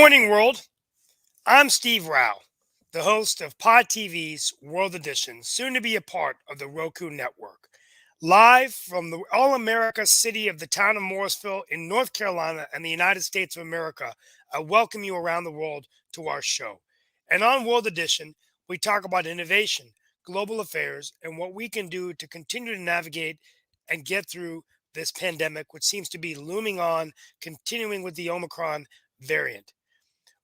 morning, world. I'm Steve Rao, the host of Pod TV's World Edition, soon to be a part of the Roku network. Live from the all America city of the town of Morrisville in North Carolina and the United States of America, I welcome you around the world to our show. And on World Edition, we talk about innovation, global affairs, and what we can do to continue to navigate and get through this pandemic, which seems to be looming on, continuing with the Omicron variant.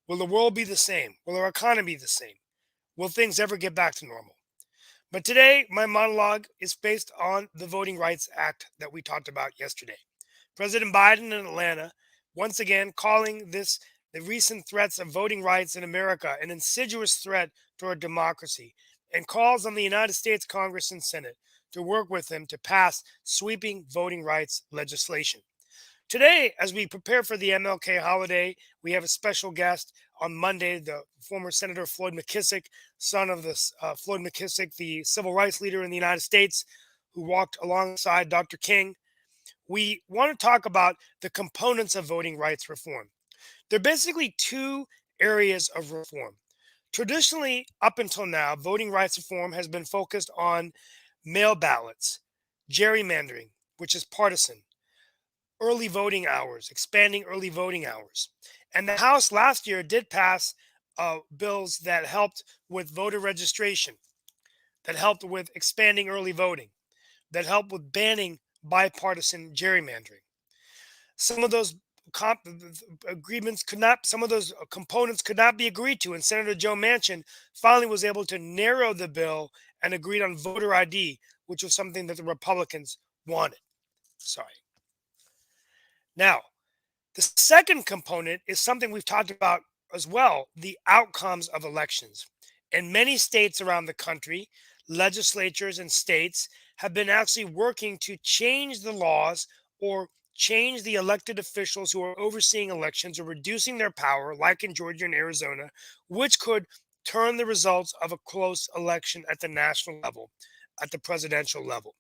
Will the world be the same? Will our economy be the same? Will things ever get back to normal? But today, my monologue is based on the Voting Rights Act that we talked about yesterday. President Biden in Atlanta, once again calling the recent threats of voting rights in America an insidious threat to our democracy, and calls on the United States Congress and Senate to work with him to pass sweeping voting rights legislation. Today, as we prepare for the MLK holiday, we have a special guest on Monday, the former Senator Floyd McKissick, son of Floyd McKissick, the civil rights leader in the United States, who walked alongside Dr. King. We want to talk about the components of voting rights reform. There are basically two areas of reform. Traditionally, up until now, voting rights reform has been focused on mail ballots, gerrymandering, which is partisan, early voting hours, expanding early voting hours. And the House last year did pass bills that helped with voter registration, that helped with expanding early voting, that helped with banning bipartisan gerrymandering. Some of those agreements could not, some of those components could not be agreed to, and Senator Joe Manchin finally was able to narrow the bill and agreed on voter ID, which was something that the Republicans wanted. Sorry. Now, the second component is something we've talked about as well, the outcomes of elections. In many states around the country, legislatures and states have been actually working to change the laws or change the elected officials who are overseeing elections or reducing their power, like in Georgia and Arizona, which could turn the results of a close election at the national level, at the presidential level.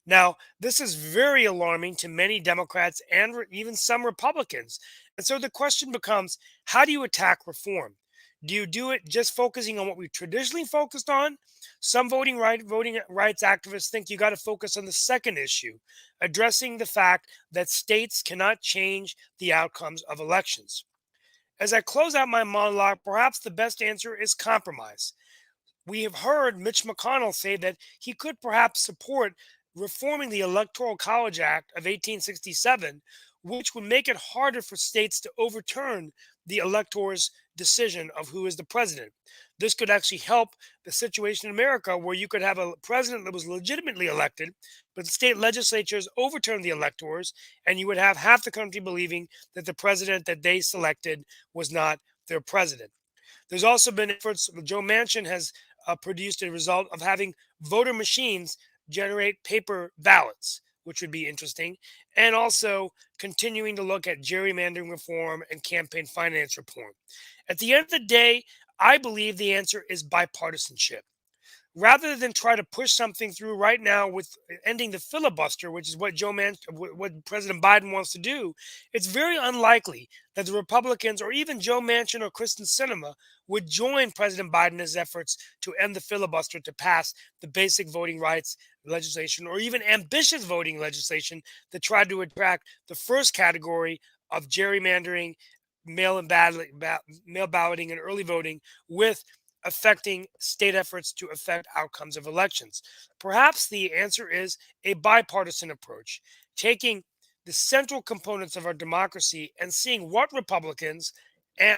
Now, this is very alarming to many Democrats and even some Republicans. And so the question becomes, how do you attack reform? Do you do it just focusing on what we've traditionally focused on? Some voting rights activists think you got to focus on the second issue, addressing the fact that states cannot change the outcomes of elections. As I close out my monologue, perhaps the best answer is compromise. We have heard Mitch McConnell say that he could perhaps support reforming the Electoral College Act of 1867, which would make it harder for states to overturn the elector's decision of who is the president. This could actually help the situation in America where you could have a president that was legitimately elected, but the state legislatures overturned the electors, and you would have half the country believing that the president that they selected was not their president. There's also been efforts, Joe Manchin has produced a result of having voter machines generate paper ballots, which would be interesting, and also continuing to look at gerrymandering reform and campaign finance reform. At the end of the day, I believe the answer is bipartisanship. Rather than try to push something through right now with ending the filibuster, which is what President Biden wants to do, it's very unlikely that the Republicans or even Joe Manchin or Kristen Sinema would join President Biden in his efforts to end the filibuster to pass the basic voting rights legislation or even ambitious voting legislation that tried to attract the first category of gerrymandering, mail balloting, and early voting with affecting state efforts to affect outcomes of elections. Perhaps the answer is a bipartisan approach, taking the central components of our democracy and seeing what Republicans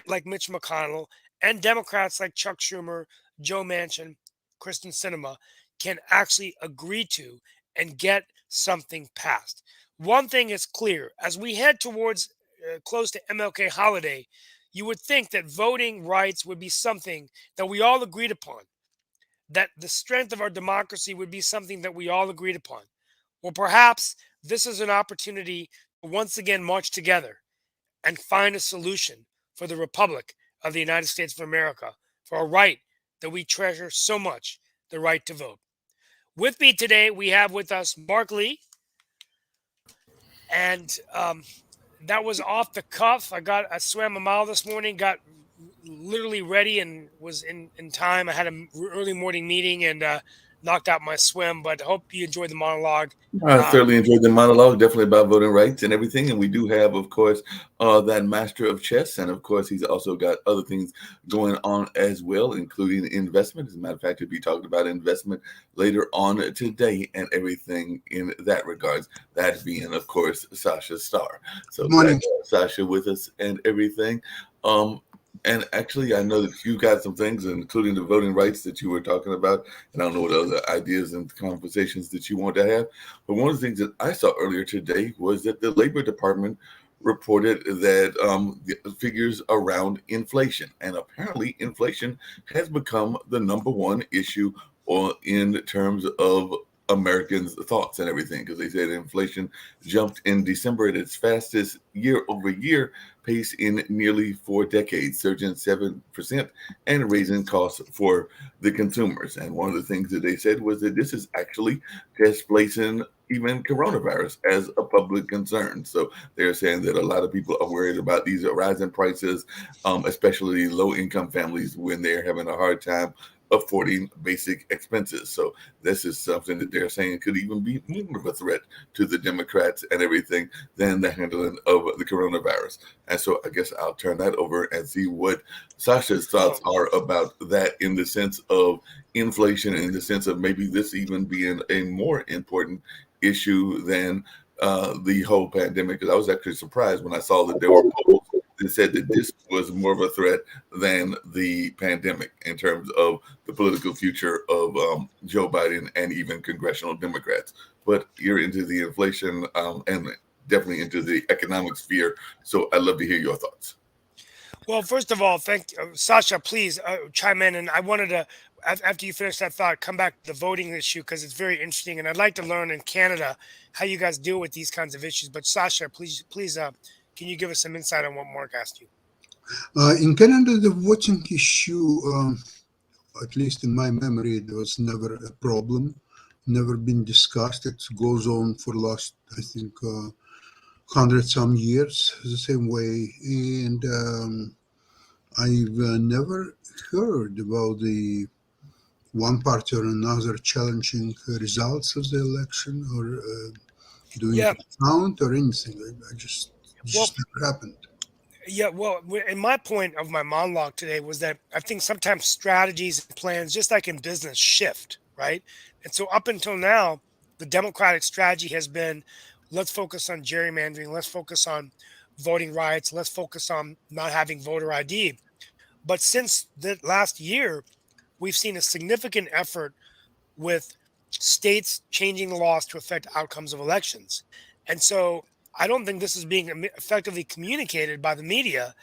like Mitch McConnell and Democrats like Chuck Schumer, Joe Manchin, Kristen Sinema can actually agree to and get something passed. One thing is clear, as we head towards close to MLK holiday, you would think that voting rights would be something that we all agreed upon, that the strength of our democracy would be something that we all agreed upon. Well, perhaps this is an opportunity to once again march together and find a solution for the Republic of the United States of America, for a right that we treasure so much, the right to vote. With me today, we have with us Mark Lee and that was off the cuff. I swam a mile this morning, got literally ready, and was in time. I had an early morning meeting and knocked out my swim. But hope you enjoyed the monologue. I Um, thoroughly enjoyed the monologue, definitely about voting rights and everything. And we do have, of course, that master of chess. And of course, he's also got other things going on as well, including investment. As a matter of fact, he'll be talking about investment later on today and everything in that regards. That being, of course, Sasha Starr. So Good glad to morning. have Sasha with us and everything. Um, and actually, I know that you got some things, including the voting rights that you were talking about. And I don't know what other ideas and conversations that you want to have. But one of the things that I saw earlier today was that the Labor Department reported that the figures around inflation, and apparently inflation has become the number one issue or in terms of Americans' thoughts and everything, because they said inflation jumped in December at its fastest year over year pace in nearly 4 decades, surging 7% and raising costs for the consumers. And one of the things that they said was that this is actually displacing even coronavirus as a public concern. So they're saying that a lot of people are worried about these rising prices, especially low income families when they're having a hard time affording basic expenses. So this is something that they're saying could even be more of a threat to the Democrats and everything than the handling of the coronavirus. And so I guess I'll turn that over and see what Sasha's thoughts well, are about that in the sense of inflation, in the sense of maybe this even being a more important issue than the whole pandemic. Because I was actually surprised when I saw that there were polls that said that this was more of a threat than the pandemic in terms of the political future of Joe Biden and even congressional Democrats. But you're into the inflation and definitely into the economic sphere. So I'd love to hear your thoughts. well, first of all, thank Sasha. Please chime in, and I wanted to after you finish that thought, come back to the voting issue because it's very interesting, and I'd like to learn in Canada how you guys deal with these kinds of issues. But Sasha, please, can you give us some insight on what Mark asked you? In Canada, the voting issue, at least in my memory, it was never a problem, never been discussed. It goes on for last, I think, 100 some years the same way. And I've never heard about the one party or another challenging results of the election or doing Yeah, a count or anything. It well, just never happened. yeah, well, and my point of my monologue today was that I think sometimes strategies and plans, just like in business, shift, right? And so up until now, the Democratic strategy has been let's focus on gerrymandering, let's focus on voting rights, let's focus on not having voter ID. But since the last year, we've seen a significant effort with states changing the laws to affect outcomes of elections. And so I don't think this is being effectively communicated by the media.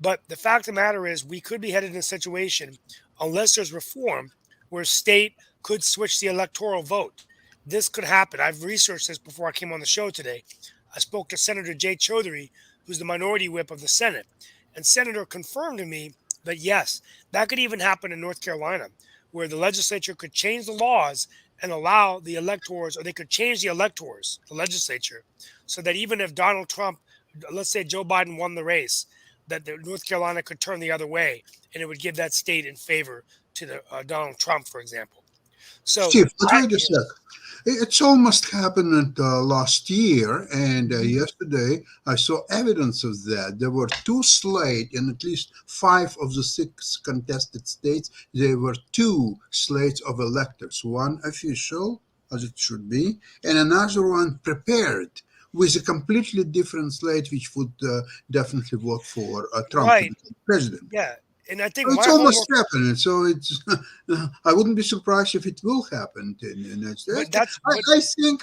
But the fact of the matter is, we could be headed in a situation, unless there's reform, where state could switch the electoral vote. This could happen. I've researched this before I came on the show today. I spoke to Senator Jay Chaudhary, who's the minority whip of the Senate. And Senator confirmed to me that yes, that could even happen in North Carolina, where the legislature could change the laws and allow the electors, or they could change the electors, the legislature, so that even if Donald Trump, let's say Joe Biden won the race, that the North Carolina could turn the other way, and it would give that state in favor to the Donald Trump, for example. So Steve, but I, wait a sec. It's almost happened last year, and Mhm. yesterday I saw evidence of that. There were two slates in at least five of the six contested states. There were two slates of electors, one official, as it should be, and another one prepared with a completely different slate, which would definitely vote for Trump to Right, become president. yeah, and I think It's my almost homework, happening, so it's. I wouldn't be surprised if it will happen in the United but States. that's but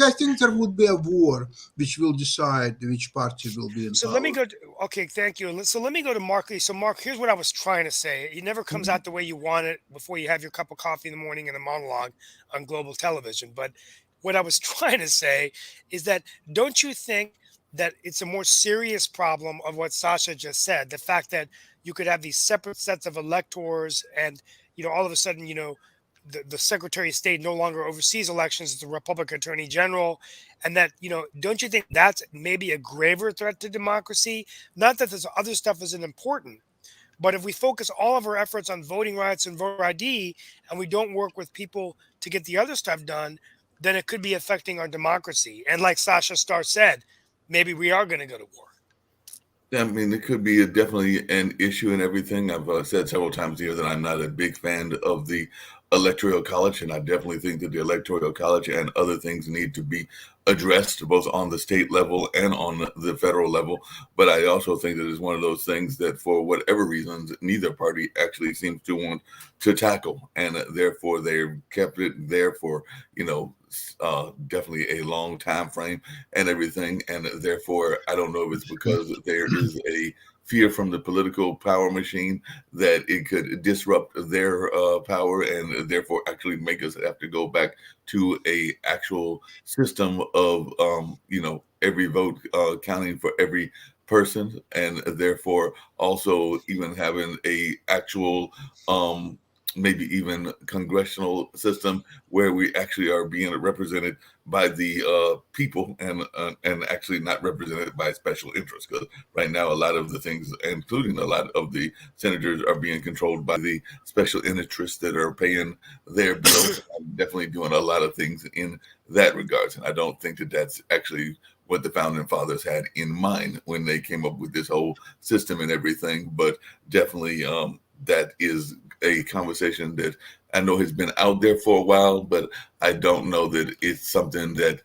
I think there would be a war which will decide which party will be in so let me power. go. Okay, thank you. So let me go to Mark Lee. So Mark, here's what I was trying to say. It never comes Mhm. out the way you want it before you have your cup of coffee in the morning and a monologue on global television. But what I was trying to say is that don't you think that it's a more serious problem of what Sasha just said? The fact that you could have these separate sets of electors, and all of a sudden, the Secretary of State no longer oversees elections; it's the Republican Attorney General, and that don't you think that's maybe a graver threat to democracy? Not that this other stuff isn't important, but if we focus all of our efforts on voting rights and voter ID, and we don't work with people to get the other stuff done, then it could be affecting our democracy. And like Sasha Starr said, maybe we are going to go to war. Yeah, I mean, it could be definitely an issue and everything. I've said several times here that I'm not a big fan of the electoral college, and I definitely think that the electoral college and other things need to be addressed both on the state level and on the federal level. But I also think that it's one of those things that, for whatever reasons, neither party actually seems to want to tackle, and therefore they've kept it there for definitely a long time frame and everything. And therefore, I don't know if it's because there is a fear from the political power machine that it could disrupt their power and therefore actually make us have to go back to a actual system of every vote counting for every person, and therefore also even having a actual maybe even congressional system where we actually are being represented by the people and actually not represented by special interests. Because right now, a lot of the things, including a lot of the senators, are being controlled by the special interests that are paying their bills. I'm definitely doing a lot of things in that regards, and I don't think that that's actually what the founding fathers had in mind when they came up with this whole system and everything. But definitely, that is a conversation that I know has been out there for a while, but I don't know that it's something that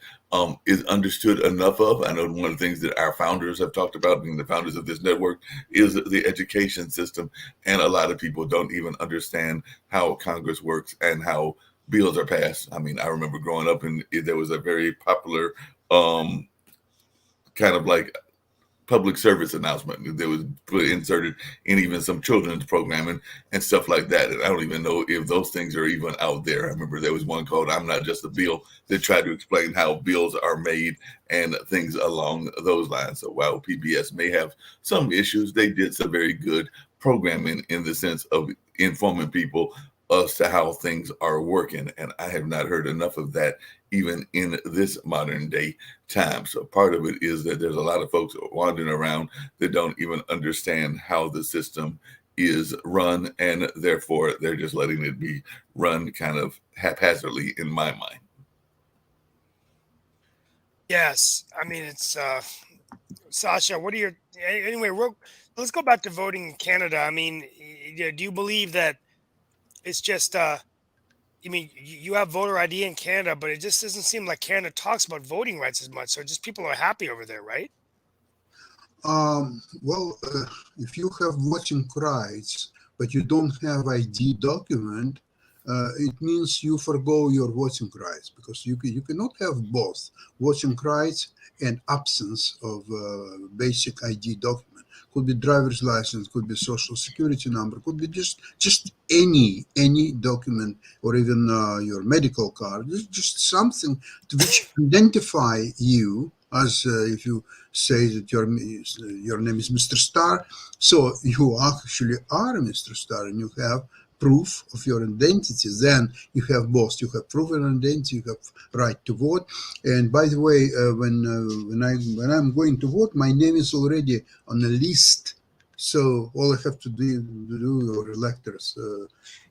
is understood enough of. I know one of the things that our founders have talked about, being the founders of this network, is the education system. And a lot of people don't even understand how Congress works and how bills are passed. I mean, I remember growing up and there was a very popular kind of like public service announcement that was inserted in even some children's programming and stuff like that. And I don't even know if those things are even out there. I remember there was one called "I'm Not Just a Bill" that tried to explain how bills are made and things along those lines. So while PBS may have some issues, they did some very good programming in the sense of informing people as to how things are working. And I have not heard enough of that even in this modern day time. So part of it is that there's a lot of folks wandering around that don't even understand how the system is run, and therefore they're just letting it be run kind of haphazardly, in my mind. Yes, I mean it's Sasha. What are your anyway? Let's go back to voting in Canada. I mean, do you believe that it's just I mean, you have voter ID in Canada, but it just doesn't seem like Canada talks about voting rights as much. So just people are happy over there, right? Well, if you have voting rights, but you don't have ID document, it means you forgo your voting rights, because you cannot have both voting rights and absence of basic ID document. Could be driver's license, could be social security number, could be just any document, or even your medical card. Just something to which identify you as, if you say that your name is Mr. Star, so you actually are Mr. Star, and you have proof of your identity. Then you have both. You have proof of identity. You have right to vote. And by the way, when I'm going to vote, my name is already on a list. So all I have to do or electors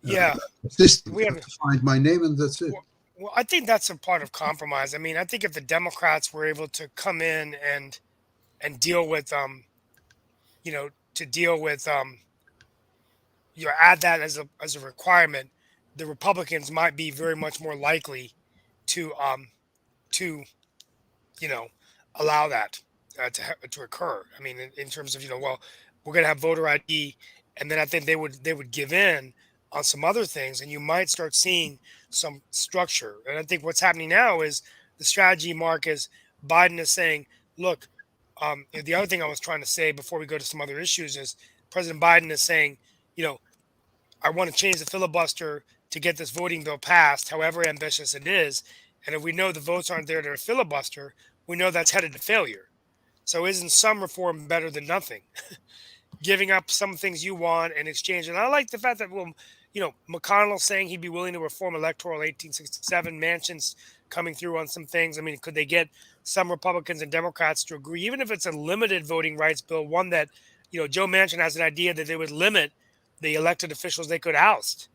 Yeah, system we have have. to find my name, and that's it. Well, I think that's a part of compromise. I mean, I think if the Democrats were able to come in and deal with to deal with add that as a requirement, the Republicans might be very much more likely to to you know allow that to occur. I mean, in terms of well, we're going to have voter ID, and then I think they would give in on some other things, and you might start seeing some structure. And I think what's happening now is the strategy. Mark is Biden is saying, look, the other thing I was trying to say before we go to some other issues is President Biden is saying, you know, I want to change the filibuster to get this voting bill passed, however ambitious it is. And if we know the votes aren't there to filibuster, we know that's headed to failure. So isn't some reform better than nothing? Giving up some things you want in exchange. And I like the fact that, well, McConnell saying he'd be willing to reform electoral 1867, Manchin's coming through on some things. I mean, could they get some Republicans and Democrats to agree, even if it's a limited voting rights bill, one that, Joe Manchin has an idea that they would limit the elected officials they could oust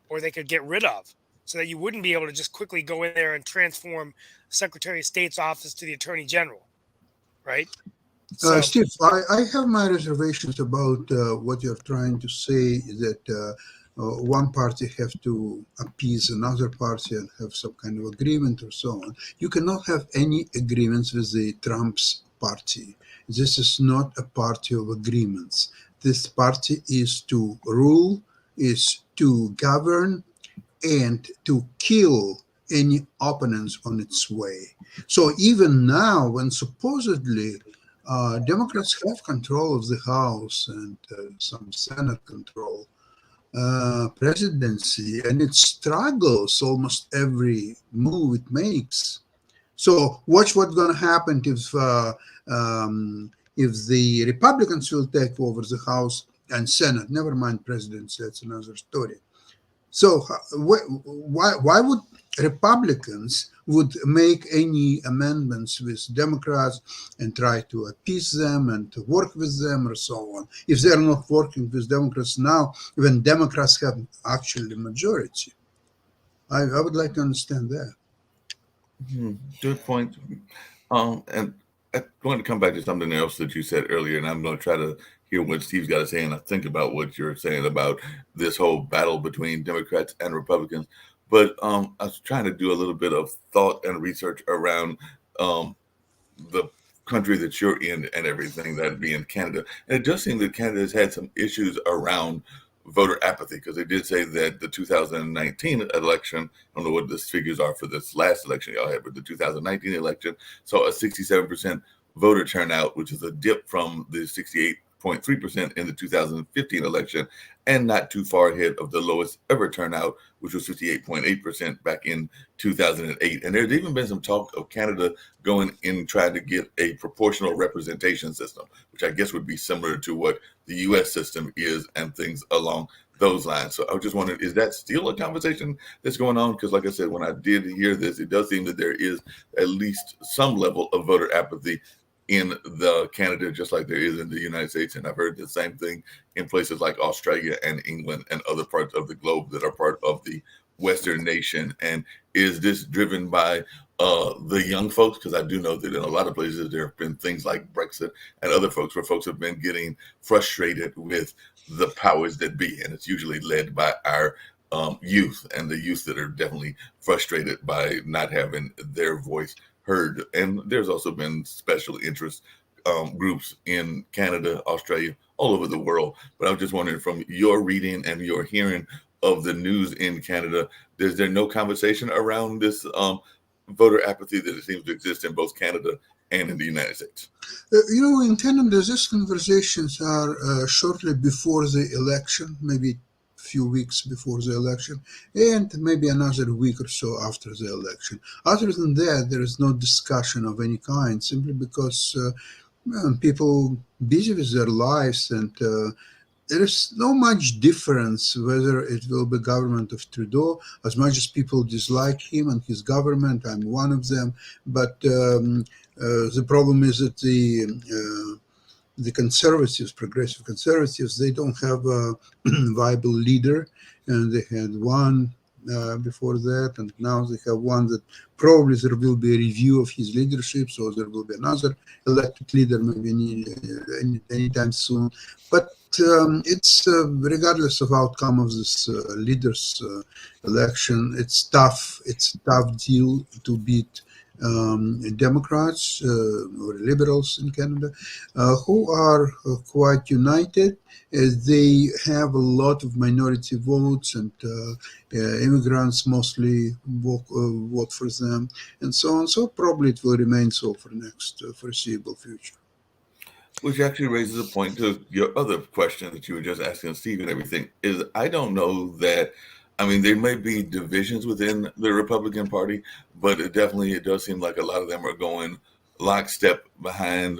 or they could get rid of, so that you wouldn't be able to just quickly go in there and transform Secretary of State's office to the Attorney General, right? So, Steve, I have my reservations about what you're trying to say, that one party have to appease another party and have some kind of agreement or so on. You cannot have any agreements with the Trump's party. This is not a party of agreements. This party is to rule, is to govern, and to kill any opponents on its way. So even now, when supposedly Democrats have control of the House and some Senate control, presidency, and it struggles almost every move it makes. So watch what's going to happen if the Republicans will take over the House and Senate. Never mind presidency; that's another story. So why would Republicans would make any amendments with Democrats and try to appease them and to work with them or so on if they're not working with Democrats now, when Democrats have actually majority? I would like to understand that. Good point. And I want to come back to something else that you said earlier, and I'm going to try to hear what Steve's got to say, and I think about what you're saying about this whole battle between Democrats and Republicans. But I was trying to do a little bit of thought and research around the country that you're in and everything, that being Canada. And it does seem that Canada has had some issues around voter apathy, because they did say that the 2019 election, I don't know what the figures are for this last election y'all had, but the 2019 election saw a 67% voter turnout, which is a dip from the 68.3% in the 2015 election, and not too far ahead of the lowest ever turnout, which was 58.8% back in 2008. And there's even been some talk of Canada going in trying to get a proportional representation system, which I guess would be similar to what the U.S. system is and things along those lines. So I was just wondering, is that still a conversation that's going on? Because like I said, when I did hear this, it does seem that there is at least some level of voter apathy in the Canada, just like there is in the United States. And I've heard the same thing in places like Australia and England and other parts of the globe that are part of the Western nation. And is this driven by the young folks? Because I do know that in a lot of places there have been things like Brexit and other folks where folks have been getting frustrated with the powers that be. And it's usually led by our youth, and the youth that are definitely frustrated by not having their voice heard. And there's also been special interest groups in Canada, Australia, all over the world. But I was just wondering, from your reading and your hearing of the news in Canada, is there no conversation around this voter apathy that it seems to exist in both Canada and in the United States? In Canada, these conversations are shortly before the election, maybe few weeks before the election, and maybe another week or so after the election. Other than that, there is no discussion of any kind, simply because people busy with their lives, and there is no much difference whether it will be government of Trudeau, as much as people dislike him and his government. I'm one of them, but the problem is that the conservatives, progressive conservatives, they don't have a viable leader, and they had one before that, and now they have one that probably there will be a review of his leadership, so there will be another elected leader maybe anytime soon. But it's regardless of outcome of this leaders election, it's tough. It's a tough deal to beat Democrats or liberals in Canada, who are quite united. They have a lot of minority votes, and immigrants mostly vote for them, and so on. So probably it will remain so for the next foreseeable future. Which actually raises a point to your other question that you were just asking Steve and everything, is I don't know that, I mean, there may be divisions within the Republican Party, but it does seem like a lot of them are going lockstep behind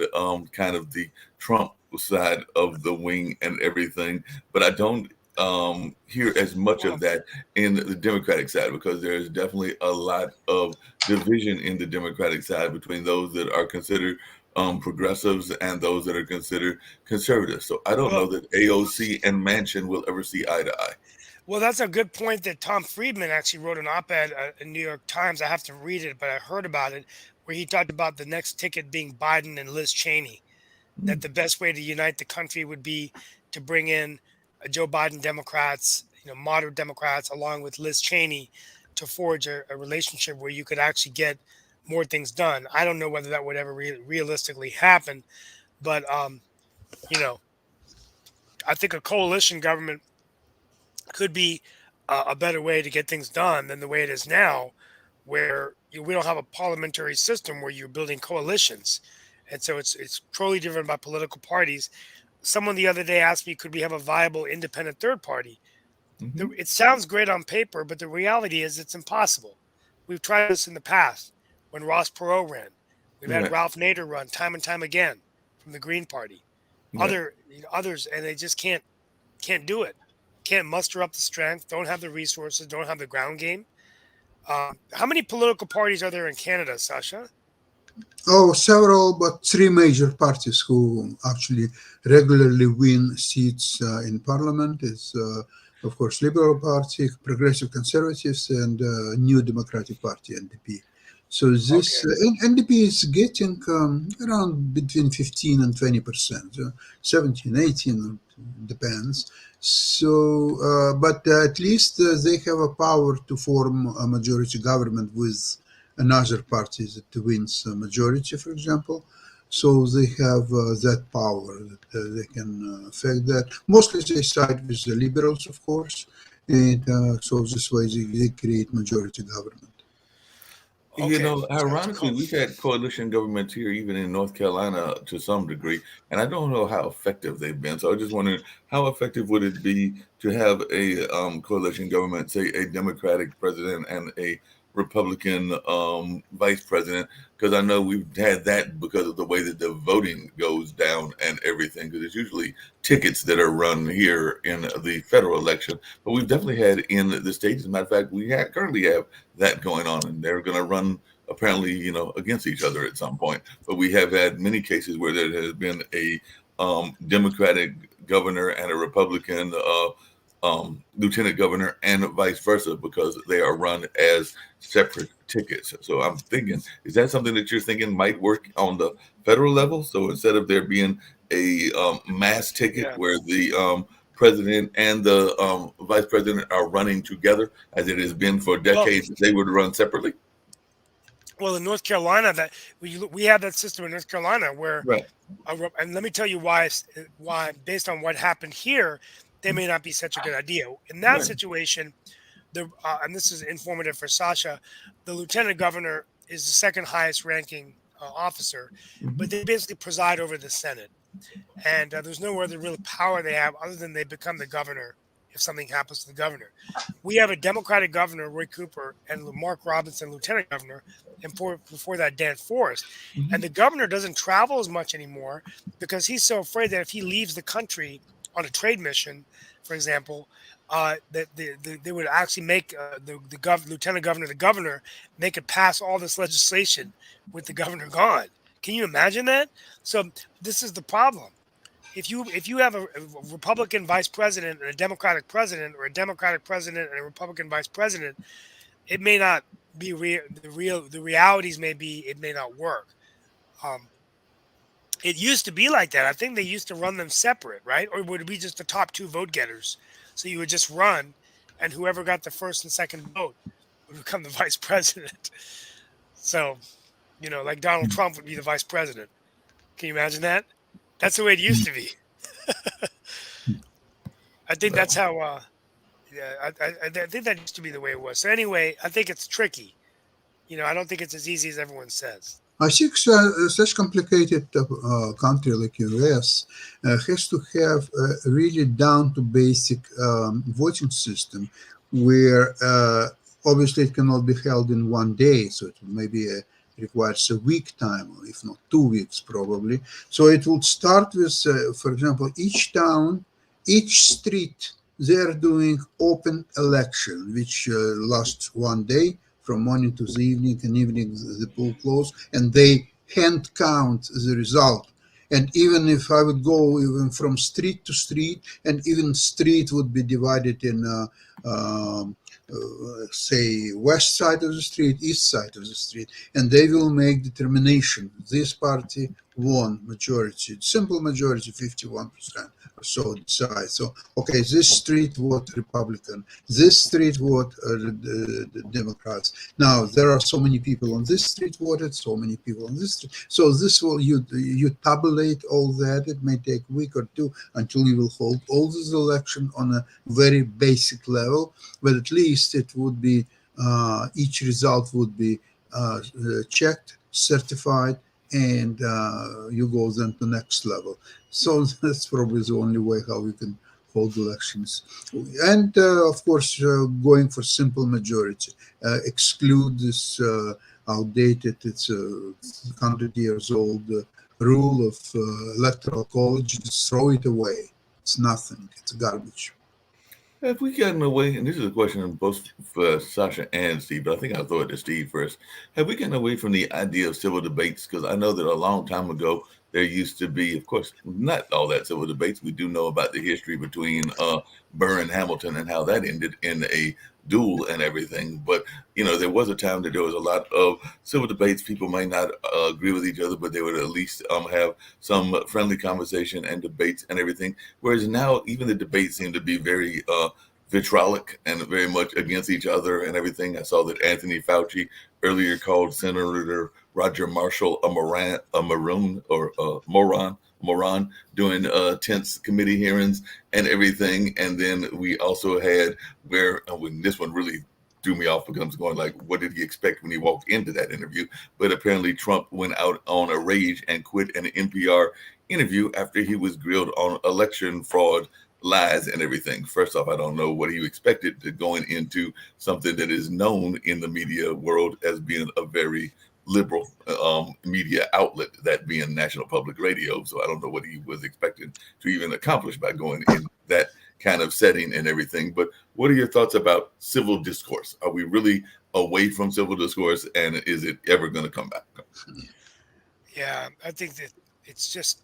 kind of the Trump side of the wing and everything. But I don't hear as much Well, of that in the Democratic side, because there's definitely a lot of division in the Democratic side between those that are considered progressives and those that are considered conservatives. So I don't know well, that AOC and Manchin will ever see eye to eye. well, that's a good point that Tom Friedman actually wrote an op-ed in New York Times. I have to read it, but I heard about it where he talked about the next ticket being Biden and Liz Cheney. That Mm, the best way to unite the country would be to bring in Joe Biden Democrats, moderate Democrats, along with Liz Cheney, to forge a relationship where you could actually get more things done. I don't know whether that would ever realistically happen, but you know, I think a coalition government could be a better way to get things done than the way it is now, where we don't have a parliamentary system where you're building coalitions, and so it's totally different by political parties. Someone the other day asked me, could we have a viable independent third party? hmm It sounds great on paper, but the reality is it's impossible. We've tried this in the past when Ross Perot ran. We've had Right, Ralph Nader run time and time again from the Green Party. right. Others, and they just can't do it. Can't muster up the strength. Don't have the resources. Don't have the ground game. How many political parties are there in Canada, Sasha? Oh, several, but three major parties who actually regularly win seats in parliament is, of course, Liberal Party, Progressive Conservatives, and New Democratic Party (NDP). So Okay, this NDP is getting around between 15 and 20%, 17, 18, depends. So, but at least they have a power to form a majority government with another party that wins a majority, for example. So they have that power that they can affect that. Mostly they side with the liberals, of course, and so this way they create majority government. okay, sounds Ironically, cool. we've had coalition governments here, even in North Carolina, to some degree, and I don't know how effective they've been. So I just wondering, how effective would it be to have a coalition government, say a Democratic president and a Republican vice president? Because I know we've had that because of the way that the voting goes down and everything. Because it's usually tickets that are run here in the federal election, but we've definitely had in the states. As a matter of fact, currently have that going on, and they're going to run apparently, against each other at some point. But we have had many cases where there has been a Democratic governor and a Republican lieutenant governor, and vice versa, because they are run as separate tickets. So I'm thinking, is that something that you're thinking might work on the federal level? So instead of there being a mass ticket Yeah. where the president and the vice president are running together, as it has been for Well, decades, they would run separately. well, in North Carolina, that we have that system in North Carolina where, Right. and let me tell you why based on what happened here, they may not be such a good idea. In that Right. situation, and this is informative for Sasha, the lieutenant governor is the second highest ranking officer, hmm but they basically preside over the Senate. And there's no other real power they have other than they become the governor if something happens to the governor. We have a Democratic governor, Roy Cooper, and Mark Robinson, lieutenant governor, and before that, Dan Forrest. And the hmm governor doesn't travel as much anymore because he's so afraid that if he leaves the country on a trade mission, for example, that they would actually make lieutenant governor the governor. They could pass all this legislation with the governor gone. Can you imagine that? So this is the problem. If you have a Republican vice president and a Democratic president, or a Democratic president and a Republican vice president, it may not be the realities may be it may not work. Um, it used to be like that. I think they used to run them separate, right? Or would it be just the top two vote getters? So you would just run, and whoever got the first and second vote would become the vice president. So like Donald Trump would be the vice president. Can you imagine that? That's the way it used to be. I think that's Well, how. Yeah, I think that used to be the way it was. So anyway, I think it's tricky. I don't think it's as easy as everyone says. I think such complicated country like US has to have a really down to basic voting system where obviously it cannot be held in one day, so it maybe requires a week time, or if not 2 weeks probably. So it would start with, for example, each town, each street they are doing open election, which lasts one day from morning to the evening, and evening the poll close, and they hand count the result. And even if I would go even from street to street, and even street would be divided in, say, west side of the street, east side of the street, and they will make determination. This party won majority, simple majority, 51% or so decide. So, okay, this street vote Republican, this street vote the Democrats. Now there are so many people on this street voted, so many people on this street. So this will you tabulate all that. It may take a week or two until you will hold all this election on a very basic level, but at least it would be each result would be checked, certified, and you go then to next level. So that's probably the only way how we can hold elections. And of course, going for simple majority, exclude this outdated, it's a 100 years old rule of electoral college, just throw it away. It's nothing, it's garbage. Have we gotten away, and this is a question both for Sasha and Steve, but I think I'll throw it to Steve first. Have we gotten away from the idea of civil debates? Because I know that a long time ago, there used to be, of course, not all that civil debates. We do know about the history between Burr and Hamilton and how that ended in a duel and everything. But, there was a time that there was a lot of civil debates. People might not agree with each other, but they would at least have some friendly conversation and debates and everything. Whereas now, even the debates seem to be very vitriolic and very much against each other and everything. I saw that Anthony Fauci earlier called Senator Roger Marshall a maroon or a moron doing tense committee hearings and everything. And then we also had when this one really threw me off because I was going like, what did he expect when he walked into that interview? But apparently Trump went out on a rage and quit an NPR interview after he was grilled on election fraud, lies, and everything. First off, I don't know what he expected to going into something that is known in the media world as being a very liberal media outlet, that being National Public Radio. So I don't know what he was expecting to even accomplish by going in that kind of setting and everything. But what are your thoughts about civil discourse? Are we really away from civil discourse, and is it ever going to come back? Yeah, I think that it's just,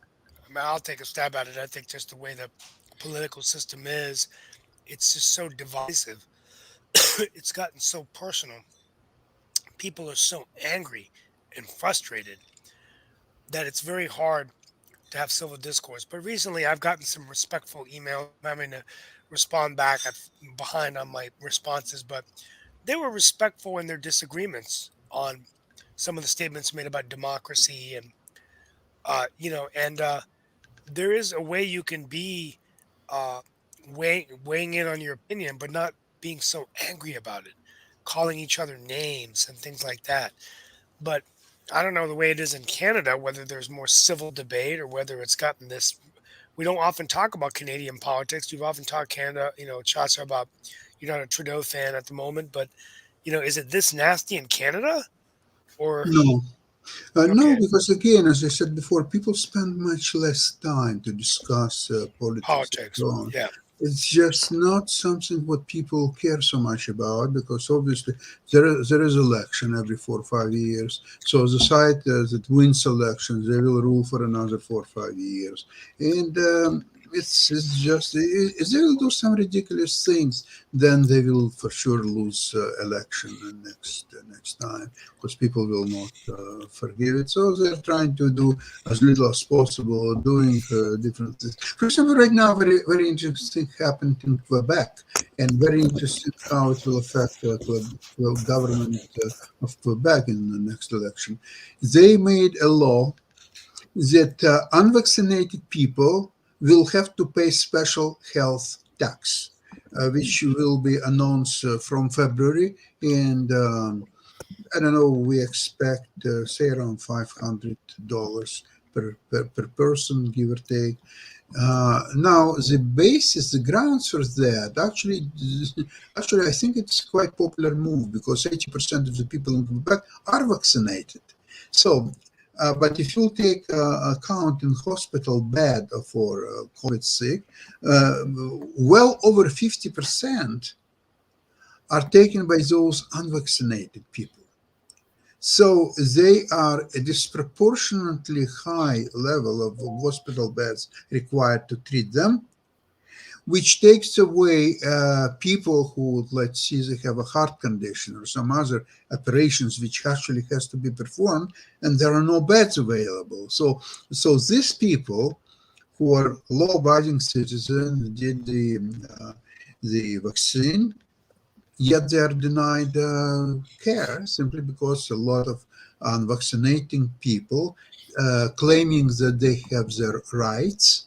I'll take a stab at it. I think just the way the political system is, it's just so divisive. It's gotten so personal. People are so angry and frustrated that it's very hard to have civil discourse. But recently, I've gotten some respectful emails. I'm having to respond back. I'm behind on my responses, but they were respectful in their disagreements on some of the statements made about democracy and and there is a way you can be uh, weighing in on your opinion, but not being so angry about it, calling each other names and things like that. But I don't know the way it is in Canada, whether there's more civil debate or whether it's gotten this. We don't often talk about Canadian politics. You've often talked Canada, Chacha, about you're not a Trudeau fan at the moment, but is it this nasty in Canada or No, no, okay because again, as I said before, people spend much less time to discuss politics and politics? so on. Yeah, It's just not something what people care so much about, because obviously there is election every 4 or 5 years. So the side that wins elections, they will rule for another 4 or 5 years, and it's just if they will do some ridiculous things, then they will for sure lose election next time, because people will not forgive it. So they're trying to do as little as possible, doing different things. For example, right now, very interesting happened in Quebec, and very interesting how it will affect the government of Quebec in the next election. They made a law that unvaccinated people will have to pay special health tax, which will be announced from February. And I don't know, we expect, say, around $500 per person, give or take. Now, the basis, the grounds for that, actually, I think it's quite popular move, because 80% of the people in Quebec are vaccinated. So But if you take account in hospital bed for COVID sick, well over 50% are taken by those unvaccinated people. So they are a disproportionately high level of hospital beds required to treat them, which takes away people who, let's say, they have a heart condition or some other operations which actually has to be performed, and there are no beds available. So these people who are law-abiding citizens did the vaccine, yet they are denied care simply because a lot of unvaccinated people claiming that they have their rights.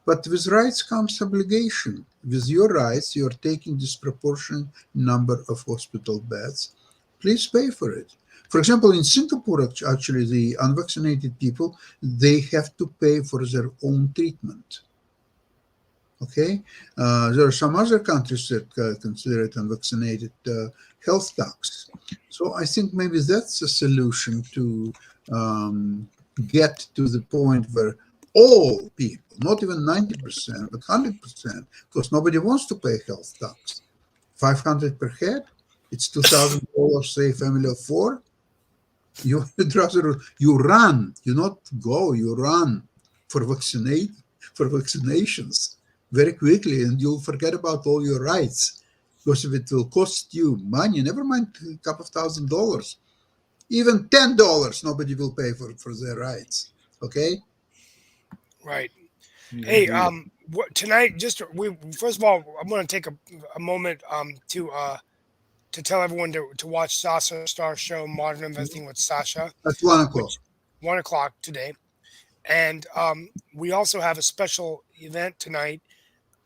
But with rights comes obligation. With your rights, you're taking disproportionate number of hospital beds. Please pay for it. For example, in Singapore, actually, the unvaccinated people, they have to pay for their own treatment. Okay, there are some other countries that consider it unvaccinated health tax. So I think maybe that's a solution to get to the point where all people, not even 90%, but 100%, because nobody wants to pay health tax. 500 per head, it's $2,000, say, family of four. You would rather you run, you not go, you run for vaccinations very quickly, and you'll forget about all your rights. Because if it will cost you money, never mind a couple of $1,000, even $10, nobody will pay for their rights. Okay. Right. Yeah, Hey, yeah. tonight, just we first of all, I'm going to take a moment to tell everyone to watch Sasha Star Show Modern Investing with Sasha, At 1 o'clock. which 1 o'clock today, and we also have a special event tonight,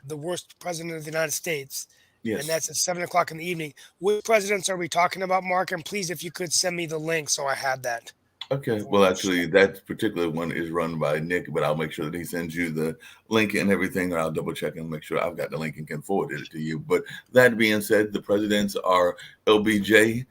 the worst president of the United States, and Yes. that's at 7 o'clock in the evening. Which presidents are we talking about, Mark? And please, if you could send me the link so I have that Okay. for Well, the show. actually, that particular one is run by Nick, but I'll make sure that he sends you the link and everything, or I'll double check and make sure I've got the link and can forward it to you. But that being said, the presidents are LBJ,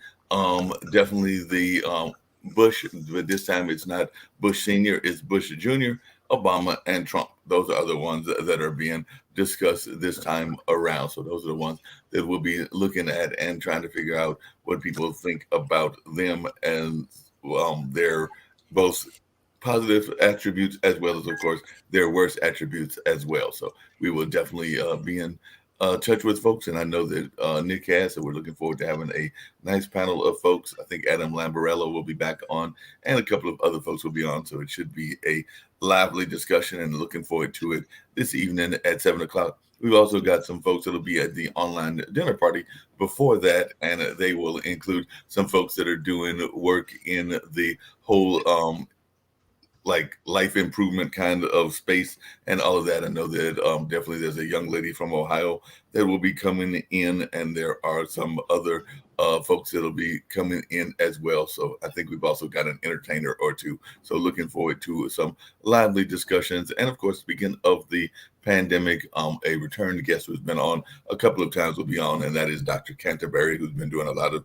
definitely the Bush, but this time it's not Bush Senior, it's Bush Junior, Obama, and Trump. Those are the ones that are being discussed this time around. So those are the ones that we'll be looking at and trying to figure out what people think about them and their both positive attributes as well as, of course, their worst attributes as well. So we will definitely be in touch with folks, and I know that Nick has, so we're looking forward to having a nice panel of folks. I think Adam Lambarello will be back on, and a couple of other folks will be on, so it should be a lively discussion, and looking forward to it this evening at 7 o'clock. We've also got some folks that'll be at the online dinner party before that, and they will include some folks that are doing work in the whole like life improvement kind of space and all of that. I know that definitely there's a young lady from Ohio that will be coming in, and there are some other folks that'll be coming in as well. So I think we've also got an entertainer or two. So looking forward to some lively discussions. And of course, speaking of the pandemic, a returned guest who's been on a couple of times will be on, and that is Dr. Canterbury, who's been doing a lot of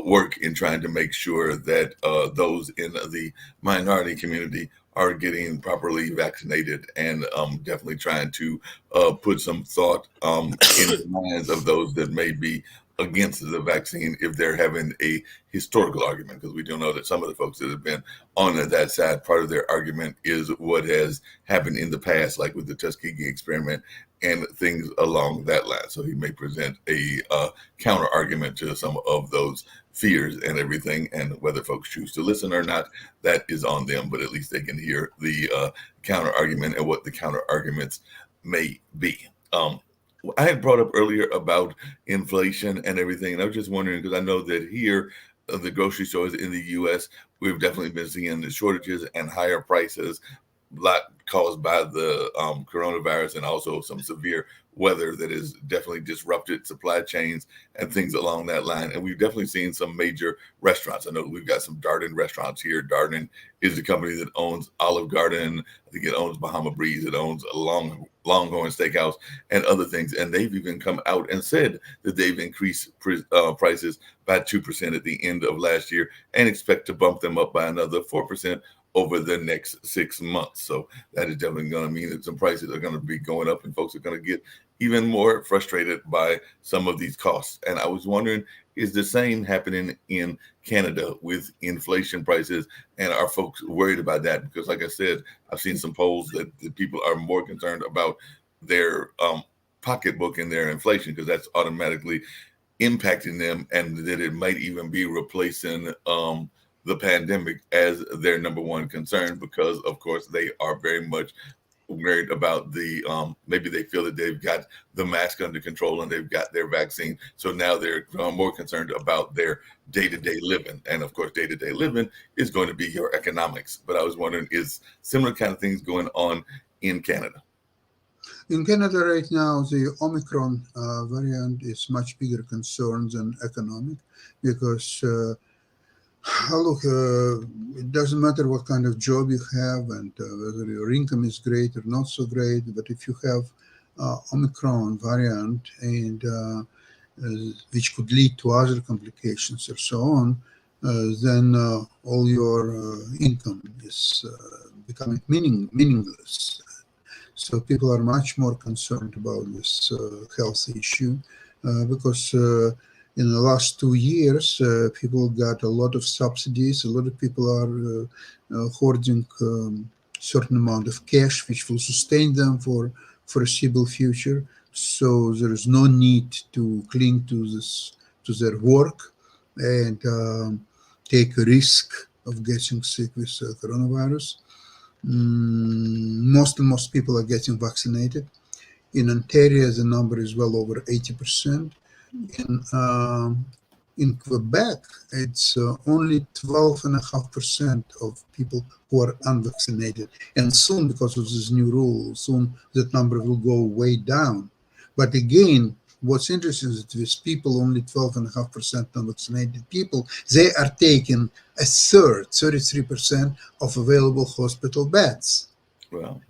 work in trying to make sure that those in the minority community are getting properly vaccinated, and definitely trying to put some thought in the minds of those that may be against the vaccine if they're having a historical argument, because we do know that some of the folks that have been on that side, part of their argument is what has happened in the past, like with the Tuskegee experiment and things along that line. So he may present a counter argument to some of those fears and everything, and whether folks choose to listen or not, that is on them, but at least they can hear the counter argument and what the counter arguments may be. I had brought up earlier about inflation and everything, and I was just wondering, because I know that here, the grocery stores in the U.S., we've definitely been seeing the shortages and higher prices, a lot caused by the coronavirus, and also some severe weather that has definitely disrupted supply chains and things along that line. And we've definitely seen some major restaurants. I know we've got some Darden restaurants here. Darden is the company that owns Olive Garden. I think it owns Bahama Breeze. It owns Longhorn Steakhouse and other things. And they've even come out and said that they've increased prices by 2% at the end of last year and expect to bump them up by another 4% over the next 6 months. So that is definitely going to mean that some prices are going to be going up, and folks are going to get even more frustrated by some of these costs. And I was wondering, is the same happening in Canada with inflation prices? And are folks worried about that? Because, like I said, I've seen some polls that the people are more concerned about their pocketbook and their inflation, because that's automatically impacting them, and that it might even be replacing the pandemic as their number one concern, because of course they are very much worried about the maybe they feel that they've got the mask under control and they've got their vaccine, so now they're more concerned about their day-to-day living. And of course, day-to-day living is going to be your economics. But I was wondering, is similar kind of things going on in Canada? In Canada right now, the Omicron variant is much bigger concern than economic because look, it doesn't matter what kind of job you have and whether your income is great or not so great, but if you have Omicron variant and which could lead to other complications or so on, then all your income is becoming meaningless. So people are much more concerned about this health issue because in the last 2 years, people got a lot of subsidies. A lot of people are hoarding certain amount of cash, which will sustain them for foreseeable future. So there is no need to cling to their work and take a risk of getting sick with coronavirus. Most people are getting vaccinated. In Ontario, the number is well over 80%. In in Quebec, it's only 12.5% of people who are unvaccinated. And soon, because of this new rule, soon that number will go way down. But again, what's interesting is that with people, only 12.5% unvaccinated people, they are taking a third, 33% of available hospital beds. Well,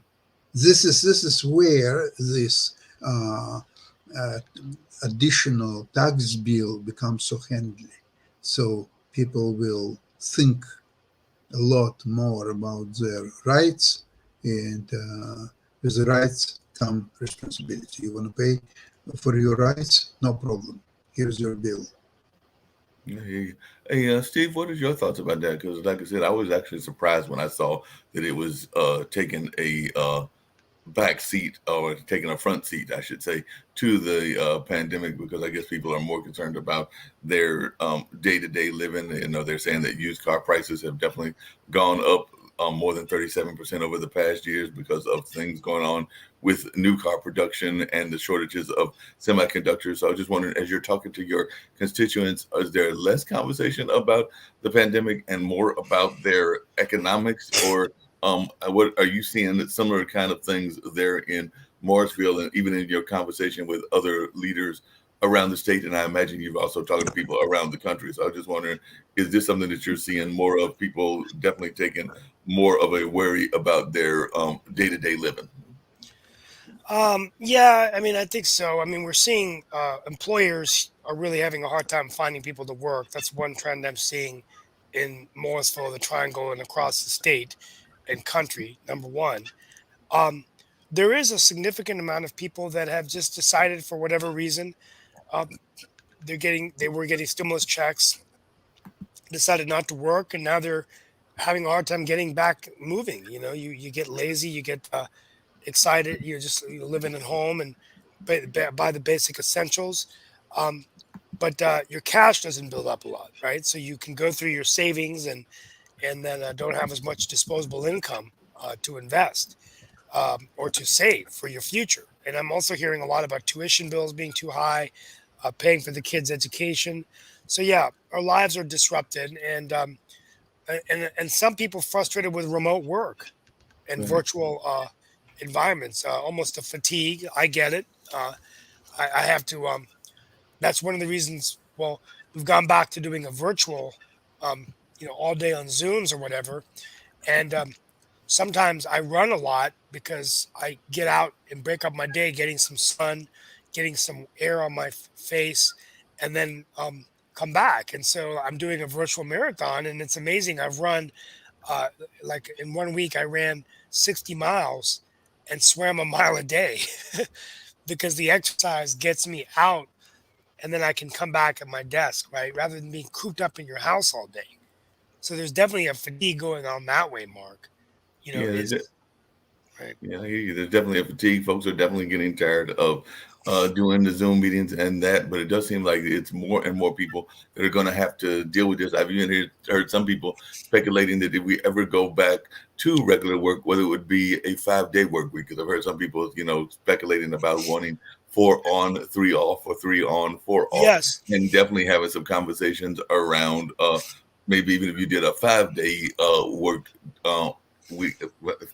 This is where this uh, uh, additional tax bill becomes so handy. So people will think a lot more about their rights, and with the rights come responsibility. You want to pay for your rights? No problem. Here's your bill. hey, hey, Steve, what is your thoughts about that? Because, like I said, I was actually surprised when I saw that it was taking a back seat, or taking a front seat, I should say, to the pandemic, because I guess people are more concerned about their day-to-day living. You know, they're saying that used car prices have definitely gone up more than 37% over the past years because of things going on with new car production and the shortages of semiconductors. So I was just wondering, as you're talking to your constituents, is there less conversation about the pandemic and more about their economics, or what are you seeing that similar kind of things there in Morrisville, and even in your conversation with other leaders around the state? And I imagine you've also talked to people around the country. So I was just wondering, is this something that you're seeing more of, people definitely taking more of a worry about their day-to-day living? Yeah, I mean, I think so. I mean, we're seeing employers are really having a hard time finding people to work. That's one trend I'm seeing in Morrisville, the Triangle, and across the state and country. Number one, um, there is a significant amount of people that have just decided, for whatever reason, um, they were getting stimulus checks, decided not to work, and now they're having a hard time getting back moving. You know, you get lazy, you get excited. You're living at home and buy the basic essentials, um, but your cash doesn't build up a lot, right? So you can go through your savings and then don't have as much disposable income to invest or to save for your future. And I'm also hearing a lot about tuition bills being too high, paying for the kids' education. So yeah, our lives are disrupted, and some people frustrated with remote work and Right. virtual environments, almost a fatigue. I get it. I have to. That's one of the reasons. Well, we've gone back to doing a virtual, all day on Zooms or whatever. And sometimes I run a lot because I get out and break up my day, getting some sun, getting some air on my face, and then come back. And so I'm doing a virtual marathon, and it's amazing. I've run. Uh, like in 1 week, I ran 60 miles and swam a mile a day because the exercise gets me out and then I can come back at my desk, right? Rather than being cooped up in your house all day. So there's definitely a fatigue going on that way, Mark. Yeah, Is right. yeah, I hear you. There's definitely a fatigue. Folks are definitely getting tired of doing the Zoom meetings and that, but it does seem like it's more and more people that are going to have to deal with this. I've even heard some people speculating that if we ever go back to regular work, whether it would be a 5 day work week, because I've heard some people, speculating about wanting 4 on, 3 off, or 3 on, 4 off, Yes. and definitely having some conversations around maybe even if you did a 5 day work week,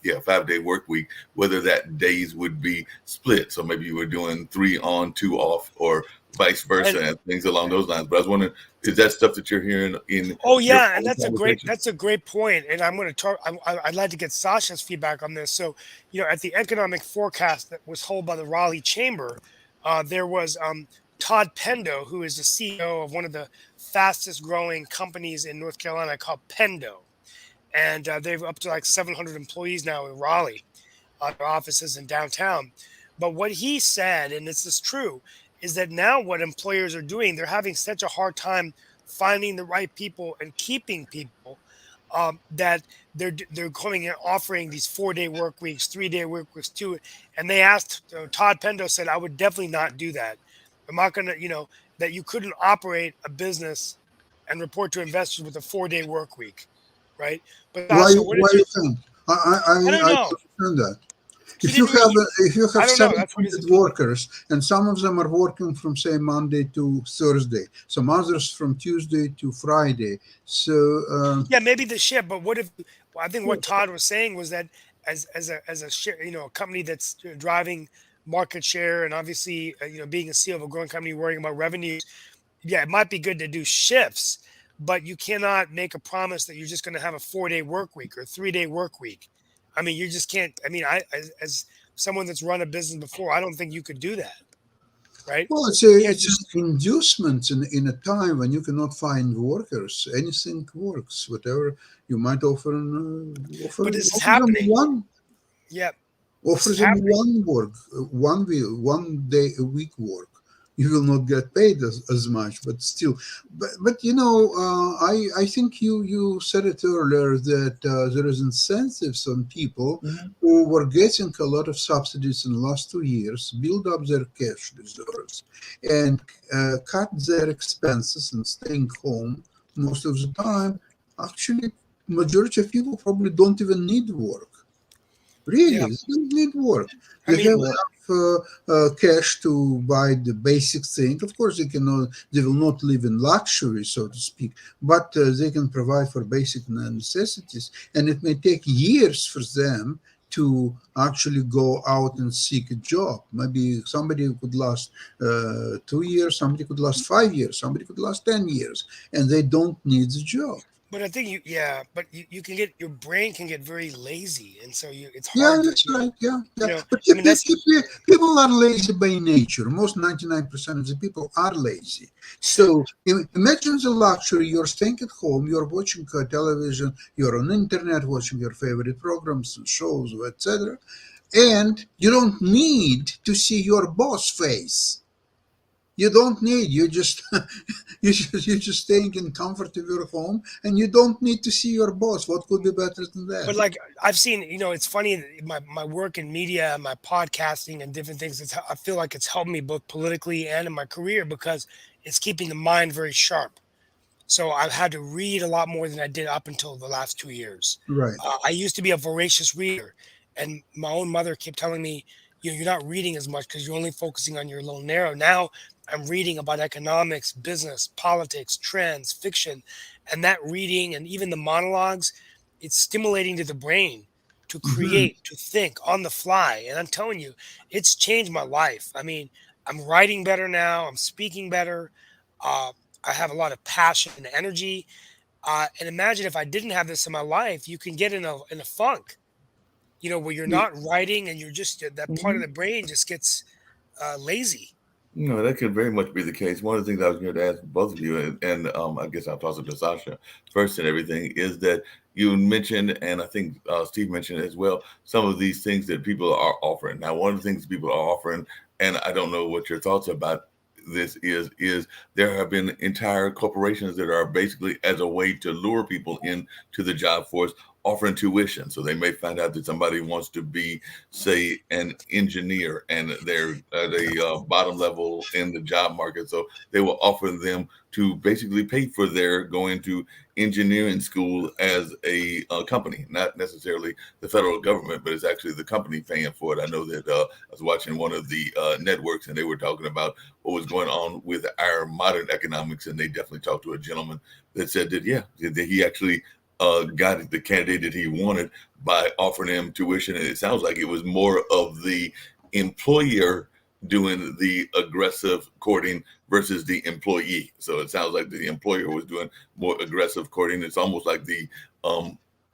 yeah, 5 day work week, whether that days would be split. So maybe you were doing 3 on, 2 off, or vice And versa, and things along those lines. But I was wondering, is that stuff that you're hearing in oh your yeah, and own conversation? that's a great point. And I'm going to talk. I'd like to get Sasha's feedback on this. So at the economic forecast that was held by the Raleigh Chamber, there was Todd Pendo, who is the CEO of one of the fastest growing companies in North Carolina called Pendo, and they've up to like 700 employees now in Raleigh, their offices in downtown. But what he said, and this is true, is that now what employers are doing, they're having such a hard time finding the right people and keeping people, that they're coming and offering these 4 day work weeks, 3 day work weeks too. And they asked, Todd Pendo said, I would definitely not do that. I'm not gonna, that you couldn't operate a business and report to investors with a 4 day work week, right? But Why? Sasha, what Why is your? you think? I don't I know. don't understand that. He didn't really. If you I have don't know. That's what his 700 opinion. workers and some of them are working from say Monday to Thursday, some others from Tuesday to Friday. So Yeah, maybe the ship, but what if? Well, I think what Todd was saying was that as a share, a company that's driving market share and obviously being a CEO of a growing company, worrying about revenues. Yeah, it might be good to do shifts, but you cannot make a promise that you're just going to have a 4 day work week or 3 day work week. I mean, you just can't. I mean, as someone that's run a business before, I don't think you could do that, right? well, You can't it's just. an inducement in a time when you cannot find workers. Anything works. Whatever you might offer, But this is offer them happening. one. Yeah, this Offer is them happening. one work, 1 day a week work. You will not get paid as much, but still. But I think you said it earlier that there is incentives on people Mhm. who were getting a lot of subsidies in the last 2 years, build up their cash reserves, and cut their expenses and staying home most of the time. Actually, majority of people probably don't even need work. Really, Yeah, they don't need work. I They mean, have Well, enough cash to buy the basic thing. Of course, they cannot. They will not live in luxury, so to speak, but they can provide for basic necessities. And it may take years for them to actually go out and seek a job. Maybe somebody could last 2 years, somebody could last 5 years, somebody could last 10 years, and they don't need the job. but I think yeah, but you can get your brain can get very lazy, and so it's Yeah, hard to that's right. Yeah, yeah. But I mean that's people are lazy by nature. Most 99% of the people are lazy. So imagine the luxury. You're staying at home. You're watching television. You're on internet watching your favorite programs and shows, etc. And you don't need to see your boss face. You don't need. You just you're just staying in comfort of your home, and you don't need to see your boss. What could be better than but that? like I've seen, it's funny my work in media, my podcasting and different things. I feel like it's helped me both politically and in my career because it's keeping the mind very sharp. So I've had to read a lot more than I did up until the last 2 years. Right. I used to be a voracious reader, and my own mother kept telling me, you're not reading as much because you're only focusing on your little narrow. Now I'm reading about economics, business, politics, trends, fiction, and that reading and even the monologues, it's stimulating to the brain to Hmm. create, to think on the fly. And I'm telling you, it's changed my life. I mean, I'm writing better now. I'm speaking better. Uh, I have a lot of passion and energy. And imagine if I didn't have this in my life, you can get in a funk, where you're not writing and you're just that part of mhm. the brain just gets lazy. No, that could very much be the case. One of the things I was going to ask both of you, and I guess I'll toss it to Sasha first and everything, is that you mentioned, and I think Steve mentioned as well, some of these things that people are offering. Now, one of the things people are offering, and I don't know what your thoughts about this is there have been entire corporations that are basically as a way to lure people into the job force offering tuition. So they may find out that somebody wants to be, say, an engineer, and they're at a bottom level in the job market. So they will offer them to basically pay for their going to engineering school as a company, not necessarily the federal government, but it's actually the company paying for it. I know that I was watching one of the networks, and they were talking about what was going on with our modern economics, and they definitely talked to a gentleman that said that, yeah, that he actually got the candidate that he wanted by offering him tuition. And it sounds like it was more of the employer doing the aggressive courting versus the employee. So it sounds like the employer was doing more aggressive courting. It's almost like the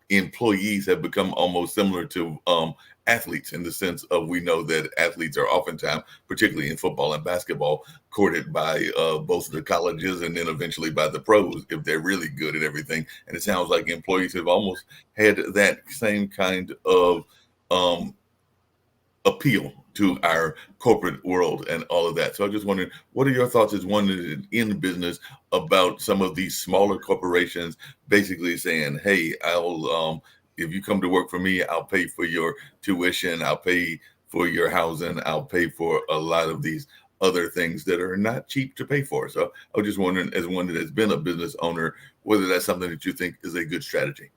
employees have become almost similar to athletes, in the sense of, we know that athletes are oftentimes, particularly in football and basketball, courted by both the colleges and then eventually by the pros if they're really good at everything. And it sounds like employees have almost had that same kind of appeal to our corporate world and all of that. So I just wondering, what are your thoughts as one that is in business about some of these smaller corporations basically saying, hey, I'll if you come to work for me, I'll pay for your tuition, I'll pay for your housing, I'll pay for a lot of these other things that are not cheap to pay for. So I was just wondering, as one that has been a business owner, whether that's something that you think is a good strategy.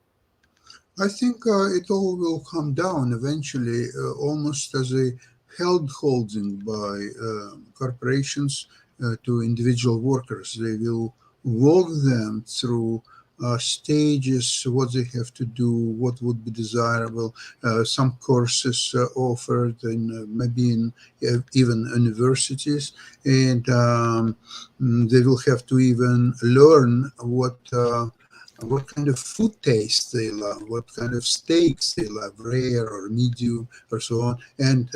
I think it all will come down eventually, almost as a held holding by corporations to individual workers. They will walk them through stages, what they have to do, what would be desirable. Some courses offered in maybe in even universities, and they will have to even learn what kind of food taste they love, what kind of steaks they love, rare or medium or so on, and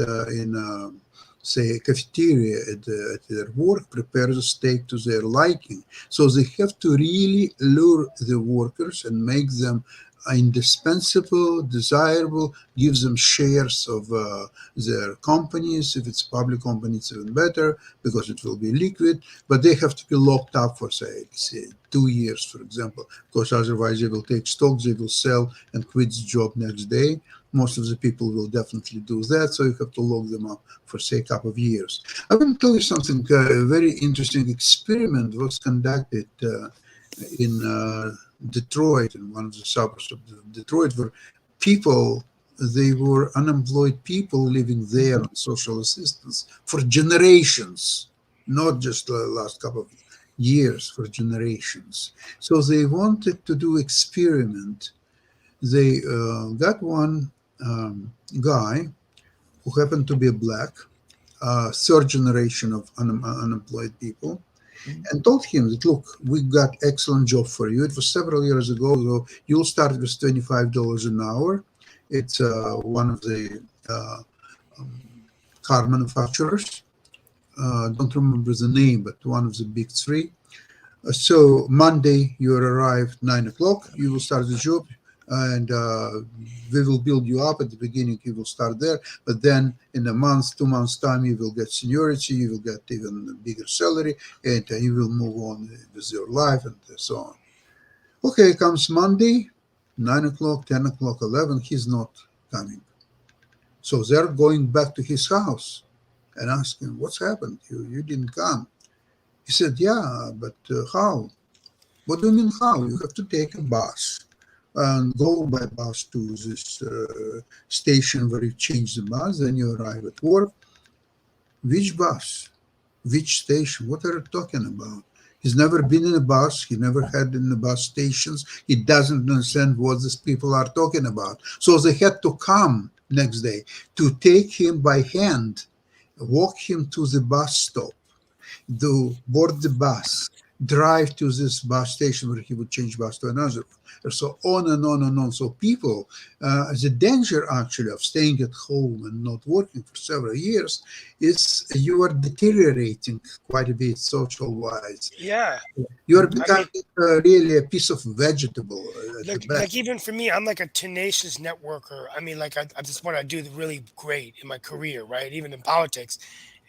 say a cafeteria at their work prepares a steak to their liking. So they have to really lure the workers and make them indispensable, desirable, gives them shares of their companies. If it's public company, it's even better because it will be liquid, but they have to be locked up for, say 2 years, for example, because otherwise they will take stocks, they will sell and quit the job next day. Most of the people will definitely do that, so you have to lock them up for, say, a couple of years. I want to tell you something. A very interesting experiment was conducted in Detroit, in one of the suburbs of Detroit, where people, they were unemployed people living there on social assistance for generations, not just the last couple of years, for generations. So they wanted to do experiment. They got one guy who happened to be black, third generation of unemployed people, and told him that, look, we got excellent job for you. It was several years ago, so you'll start with $25 an hour. It's one of the car manufacturers. Don't remember the name, but one of the big three. So Monday, you arrive 9 o'clock, you will start the job, and we will build you up. At the beginning, you will start there, but then in a month, 2 months time, you will get seniority, you will get even a bigger salary, and you will move on with your life and so on. Okay, comes Monday, 9 o'clock, 10 o'clock, 11, he's not coming. So they're going back to his house and asking, what's happened? You didn't come. He said, yeah, but how? What do you mean how? You have to take a bus and go by bus to this station where you change the bus, then you arrive at work. Which bus? Which station? What are you talking about? He's never been in a bus. He never had in the bus stations. He doesn't understand what these people are talking about. So they had to come next day to take him by hand, walk him to the bus stop, to board the bus, drive to this bus station where he would change bus to another one, and so on and on and on. So people, the danger actually of staying at home and not working for several years is you are deteriorating quite a bit social wise. Yeah. You are I mean, becoming really a piece of vegetable at the like best. even for me, I'm like a tenacious networker. I mean, like I just what I do really great in my career, right? Even in politics.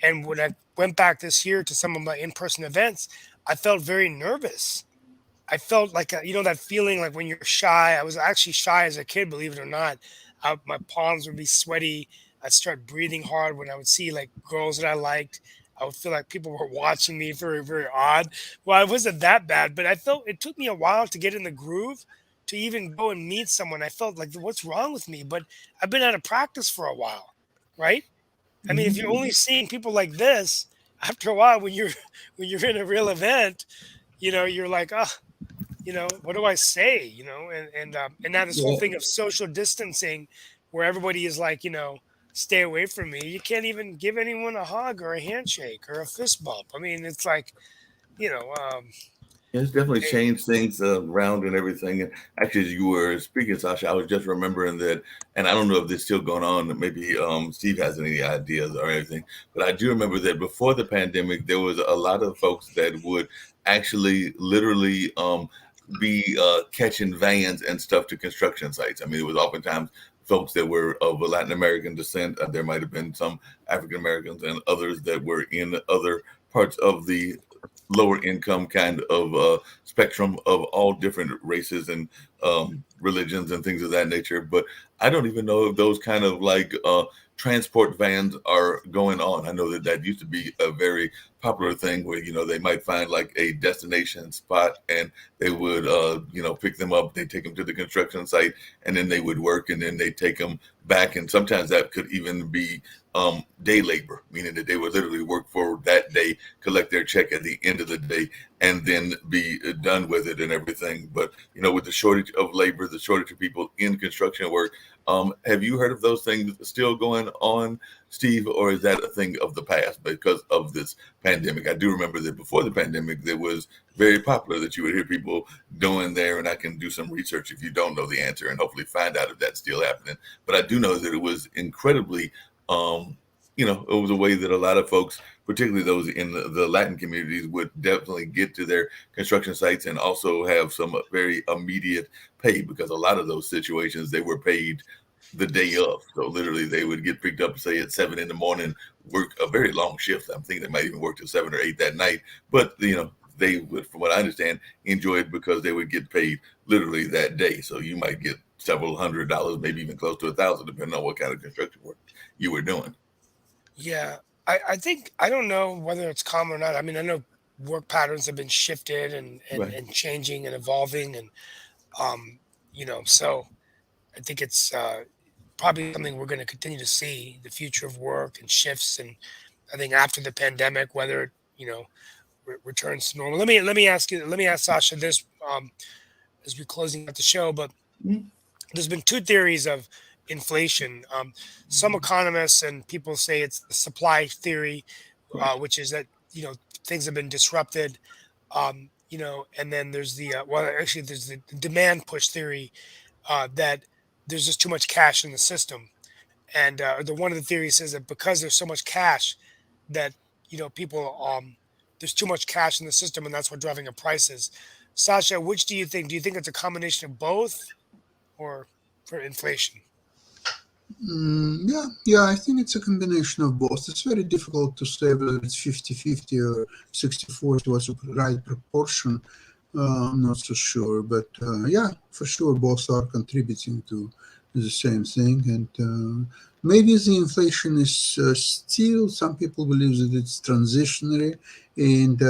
And when I went back this year to some of my in-person events, I felt very nervous. I felt like that feeling like when you're shy. I was actually shy as a kid, believe it or not. My palms would be sweaty. I'd start breathing hard when I would see like girls that I liked. I would feel like people were watching me, very, very odd. Well, it wasn't that bad, but I felt it took me a while to get in the groove to even go and meet someone. I felt like, what's wrong with me? But I've been out of practice for a while, right? I mean, if you're only seeing people like this, after a while, when you're when you're in a real event, you're like, oh, what do I say? And now this whole Yeah. thing of social distancing, where everybody is like, stay away from me. You can't even give anyone a hug or a handshake or a fist bump. I mean, it's like, you know, um, It's definitely eh, changed things around and everything. And actually, as you were speaking, Sasha, I was just remembering that, and I don't know if this is still going on. Maybe Steve has any ideas or anything, but I do remember that before the pandemic, there was a lot of folks that would actually literally be catching vans and stuff to construction sites. I mean, it was oftentimes folks that were of Latin American descent. There might have been some African Americans and others that were in other parts of the lower income kind of spectrum of all different races and religions and things of that nature. But I don't even know if those kind of like transport vans are going on. I know that that used to be a very popular thing where they might find like a destination spot and they would pick them up, they take them to the construction site, and then they would work, and then they take them back, and sometimes that could even be day labor, meaning that they would literally work for that day, collect their check at the end of the day, and then be done with it and everything. But with the shortage of labor, the shortage of people in construction work, have you heard of those things still going on, Steve, or is that a thing of the past because of this pandemic? I do remember that before the pandemic, it was very popular that you would hear people doing there, and I can do some research if you don't know the answer and hopefully find out if that's still happening. But I do know that it was incredibly um, it was a way that a lot of folks, particularly those in the Latin communities, would definitely get to their construction sites and also have some very immediate pay, because a lot of those situations they were paid the day of. So literally they would get picked up, say at 7 in the morning, work a very long shift. I'm thinking they might even work till 7 or 8 that night. But they would, from what I understand, enjoy it because they would get paid literally that day. So you might get several $100s, maybe even close to 1,000, depending on what kind of construction work you were doing. yeah, I think I don't know whether it's common or not. I mean, I know work patterns have been shifted Right. and changing and evolving, and so I think it's probably something we're going to continue to see the future of work and shifts. And I think after the pandemic, whether it, returns to normal. Let me ask Sasha this as we're closing out the show. But there's been two theories of inflation. Some economists and people say it's the supply theory, Right. which is that things have been disrupted. And then there's actually there's the demand push theory, that there's just too much cash in the system. And the one of the theories says that because there's so much cash, that people there's too much cash in the system, and that's what driving up prices. Sasha, which do you think? Do you think it's a combination of both, or for inflation? Yeah, yeah, I think it's a combination of both. It's very difficult to say whether it's 50-50 or 60-40 was the right proportion. I'm not so sure. But yeah, for sure, both are contributing to the same thing. And maybe the inflation is still, some people believe that it's transitionary. And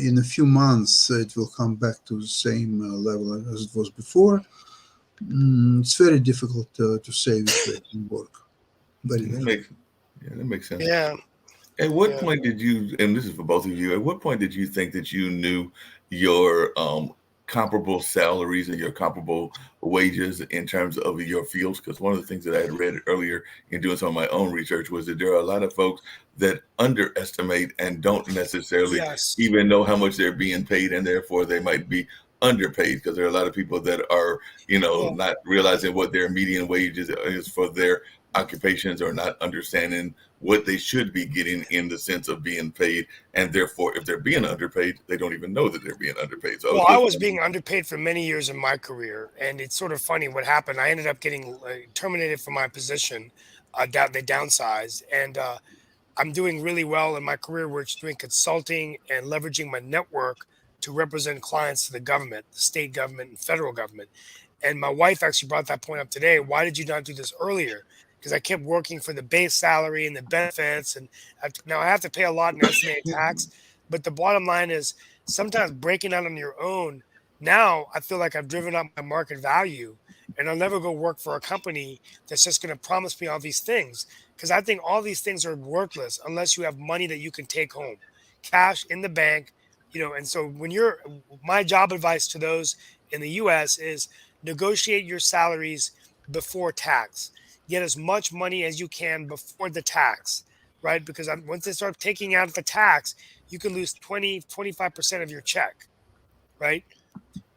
in a few months, it will come back to the same level as it was before. It's very difficult to say which way it will work. Very That difficult. makes Yeah, that makes sense. Yeah, At what yeah. point did you, and this is for both of you, at what point did you think that you knew your comparable salaries and your comparable wages in terms of your fields. Because one of the things that I had read earlier in doing some of my own research was that there are a lot of folks that underestimate and don't necessarily Yes. even know how much they're being paid, and therefore they might be underpaid, because there are a lot of people that are, Well, not realizing what their median wages is for their occupations, or not understanding what they should be getting in the sense of being paid, and therefore if they're being underpaid, they don't even know that they're being underpaid. So I was well, I just was wondering. being underpaid for many years in my career, and it's sort of funny what happened. I ended up getting terminated from my position. They downsized, and I'm doing really well in my career, where it's doing consulting and leveraging my network to represent clients to the government, the state government, and federal government. And my wife actually brought that point up today. Why did you not do this earlier? Because I kept working for the base salary and the benefits, and now I have to pay a lot in estimated tax. But the bottom line is, sometimes breaking out on your own. Now I feel like I've driven up my market value, and I'll never go work for a company that's just going to promise me all these things. Because I think all these things are worthless unless you have money that you can take home, cash in the bank. And so my job advice to those in the US is negotiate your salaries before tax. Get as much money as you can before the tax, right? Because once they start taking out the tax, you can lose 20, 25% of your check, right?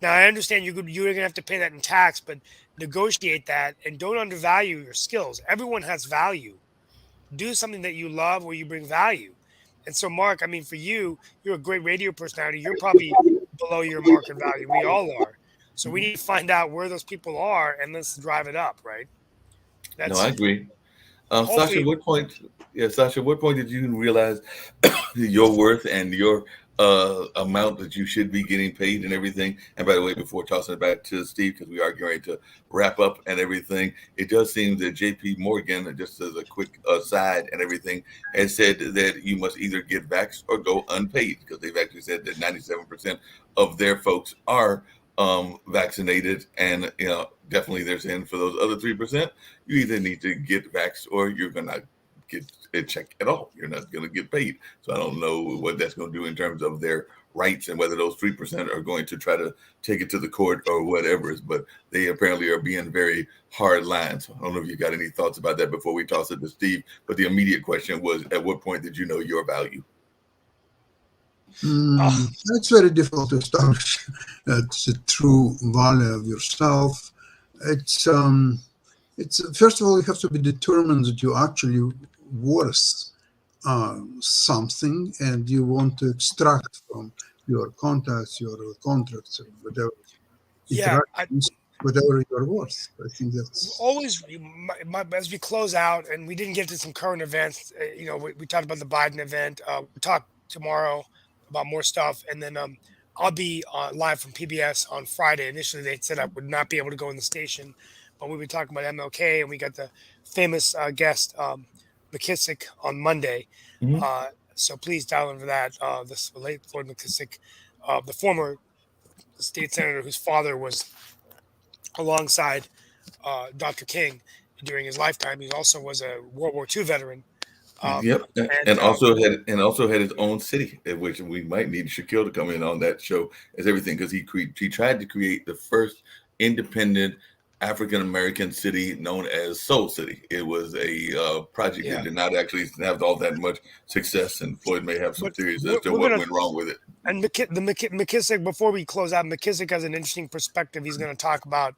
Now, I understand you're going to have to pay that in tax, but negotiate that and don't undervalue your skills. Everyone has value. Do something that you love where you bring value. And so, Mark, I mean, for you, you're a great radio personality. You're probably below your market value. We all are. So we need to find out where those people are and let's drive it up, right? No, I That's agree. Sasha, hopefully. what point? Yeah, Sasha, what point did you realize your worth and your amount that you should be getting paid and everything? And by the way, before tossing it back to Steve, because we are going to wrap up and everything, it does seem that J.P. Morgan, just as a quick aside and everything, has said that you must either get vaxxed or go unpaid, because they've actually said that 97% of their folks are vaccinated, and definitely they're saying for those other 3%, you either need to get vaxxed or you're gonna get a check at all. You're not gonna get paid. So I don't know what that's gonna do in terms of their rights, and whether those 3% are going to try to take it to the court or whatever. But they apparently are being very hard lines. I don't know if you got any thoughts about that before we toss it to Steve. But the immediate question was, at what point did you know your value? Oh, It's very difficult to establish that's the true value of yourself. It's it's first of all, you have to be determined that you're actually worth something, and you want to extract from your contacts, your contracts, or whatever yeah. interactions, whatever you're worth. I think that's Always, as we close out, and we didn't get to some current events. We talked about the Biden event. We'll talk tomorrow about more stuff, and then I'll be live from PBS on Friday. Initially, they said I would not be able to go in the station, but we'll be talking about MLK, and we got the famous guest McKissick on Monday. Mhm. So please dial in for that. This late Floyd McKissick, the former state senator whose father was alongside Dr. King during his lifetime. He also was a World War II veteran. Um, Yep, and and also had his own city, which we might need Shaquille to come in on that show as everything, because he tried to create the first independent African American city known as Soul City. It was a project that Yeah, did not actually have all that much success, and Floyd may have some but theories as we're, to we're what gonna went wrong with it. and McKissick. Before we close out, McKissick has an interesting perspective. He's going to talk about,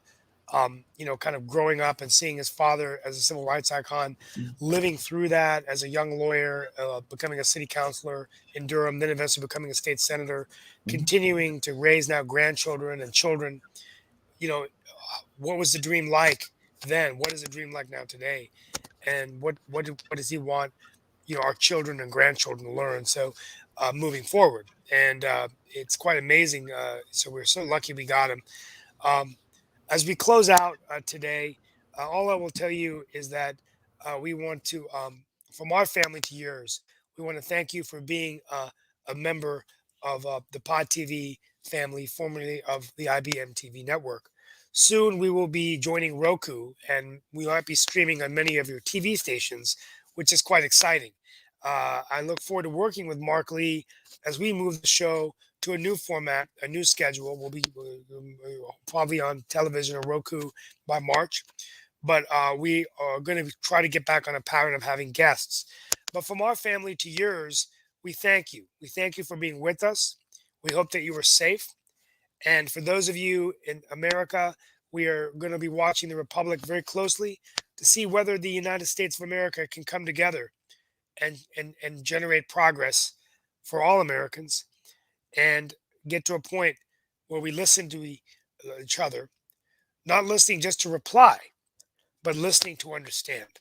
kind of growing up and seeing his father as a civil rights icon, living through that as a young lawyer, becoming a city councilor in Durham, then eventually becoming a state senator, Mhm. continuing to raise now grandchildren and children. What was the dream like then? What is the dream like now today? And what does he want our children and grandchildren to learn? So moving forward, and it's quite amazing. So we're so lucky we got him. Um, as we close out today, all I will tell you is that we want to, from our family to yours, we want to thank you for being a member of the Pod TV family, formerly of the IBM TV network. Soon we will be joining Roku, and we might be streaming on many of your TV stations, which is quite exciting. I look forward to working with Mark Lee as we move the show to a new format, a new schedule. We'll probably on television or Roku by March, but we are going to try to get back on a pattern of having guests. But from our family to yours, we thank you. We thank you for being with us. We hope that you are safe. And for those of you in America, we are going to be watching the Republic very closely to see whether the United States of America can come together and generate progress for all Americans and get to a point where we listen to each other, not listening just to reply, but listening to understand.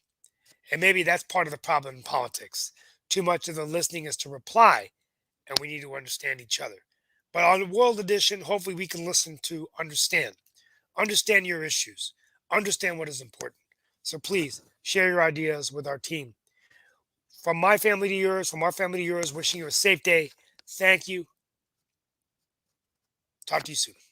And maybe that's part of the problem in politics. Too much of the listening is to reply, and we need to understand each other. But on World Edition, hopefully we can listen to understand your issues, understand what is important. So please share your ideas with our team. From my family to yours, from our family to yours, wishing you a safe day. Thank you. Talk to you soon.